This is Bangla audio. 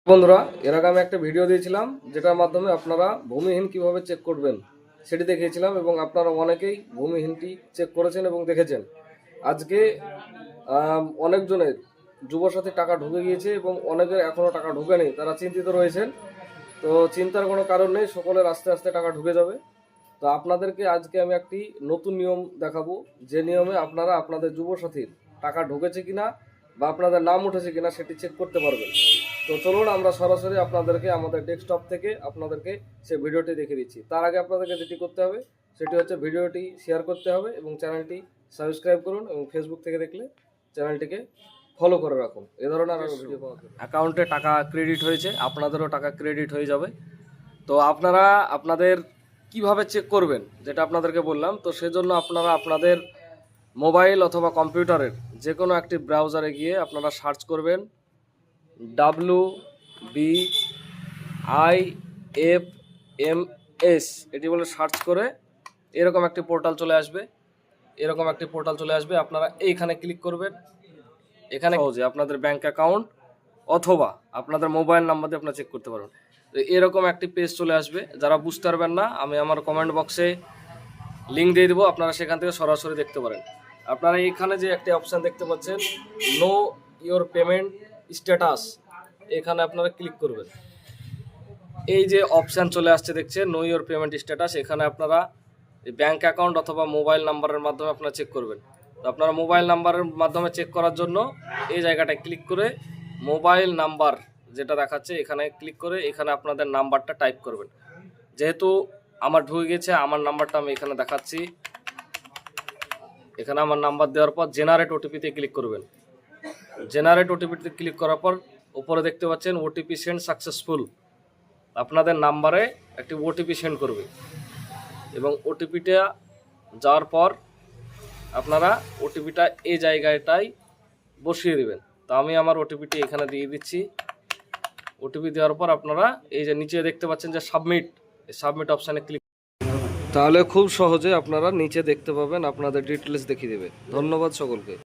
বন্ধুরা, এর আগে আমি একটা ভিডিও দিয়েছিলাম যেটার মাধ্যমে আপনারা ভূমিহীন কিভাবে চেক করবেন সেটি দেখিয়েছিলাম এবং আপনারা অনেকেই ভূমিহীনটি চেক করেছেন এবং দেখেছেন। আজকে অনেকজনের যুবসাথী টাকা ঢুকে গিয়েছে এবং অনেকের এখনও টাকা ঢুকেনি, তারা চিন্তিত রয়েছেন। তো চিন্তার কোনো কারণ নেই, সকলের আস্তে আস্তে টাকা ঢুকে যাবে। তো আপনাদেরকে আজকে আমি একটি নতুন নিয়ম দেখাবো, যে নিয়মে আপনারা আপনাদের যুবসাথীর টাকা ঢুকেছে কিনা বা আপনাদের নাম উঠেছে কিনা সেটি চেক করতে পারবেন। তো চলুন আমরা সরাসরি আপনাদেরকে আমাদের ডেস্কটপ থেকে আপনাদেরকে সেই ভিডিওটি দেখিয়ে দিচ্ছি। তার আগে আপনাদেরকে যেটি করতে হবে সেটি হচ্ছে ভিডিওটি শেয়ার করতে হবে এবং চ্যানেলটি সাবস্ক্রাইব করুন, এবং ফেসবুক থেকে দেখলে চ্যানেলটিকে ফলো করে রাখুন। এ ধরনের আরও ভিডিও পাওয়ার জন্য অ্যাকাউন্টে টাকা ক্রেডিট হয়েছে, আপনাদেরও টাকা ক্রেডিট হয়ে যাবে। তো আপনারা আপনাদের কিভাবে চেক করবেন যেটা আপনাদেরকে বললাম, তো সেজন্য আপনারা আপনাদের মোবাইল অথবা কম্পিউটারের যে কোনো একটি ব্রাউজারে গিয়ে আপনারা সার্চ করবেন WBIFMS, এটি বলে সার্চ করে এরকম একটি পোর্টাল চলে আসবে। আপনারা এইখানে ক্লিক করবেন। এখানে যে আপনাদের ব্যাংক অ্যাকাউন্ট অথবা আপনাদের মোবাইল নাম্বার দিয়ে আপনারা চেক করতে পারবেন। তো এরকম একটি পেজ চলে আসবে। যারা বুঝতে পারবেন না, আমি আমার কমেন্ট বক্সে লিঙ্ক দিয়ে দেবো, আপনারা সেখান থেকে সরাসরি দেখতে পারেন। আপনারা এখানে যে একটি অপশান দেখতে পাচ্ছেন, নো ইওর পেমেন্ট স্ট্যাটাস, এখানে আপনারা ক্লিক করবেন। এই যে অপশান চলে আসছে দেখছেন, নো ইওর পেমেন্ট স্ট্যাটাস, এখানে আপনারা ব্যাংক অ্যাকাউন্ট অথবা মোবাইল নাম্বারের মাধ্যমে আপনারা চেক করবেন। তো আপনারা মোবাইল নাম্বারের মাধ্যমে চেক করার জন্য এই জায়গাটায় ক্লিক করে মোবাইল নাম্বার যেটা দেখাচ্ছে এখানে ক্লিক করে এখানে আপনাদের নাম্বারটা টাইপ করবেন। যেহেতু আমার ঢুকে গেছে, আমার নাম্বারটা আমি এখানে দেখাচ্ছি। এখানে আমার নাম্বার দেওয়ার পর জেনারেট ওটিপিতে ক্লিক করবেন। জেনারেট ওটিপিতে ক্লিক করার পর উপরে দেখতে পাচ্ছেন ওটিপি সেন্ড সাকসেসফুল। আপনাদের নাম্বারে একটি ওটিপি সেন্ড করবে এবং ওটিপিটা যাওয়ার পর আপনারা ওটিপিটা এই জায়গাটায় বসিয়ে দেবেন। তো আমি আমার ওটিপিটি এখানে দিয়ে দিচ্ছি। ওটিপি দেওয়ার পর আপনারা এই যে নিচে দেখতে পাচ্ছেন যে সাবমিট, এই সাবমিট অপশানে ক্লিক, তাহলে খুব সহজে আপনারা নিচে দেখতে পাবেন, আপনাদের ডিটেলস দেখিয়ে দেবে। ধন্যবাদ সকলকে।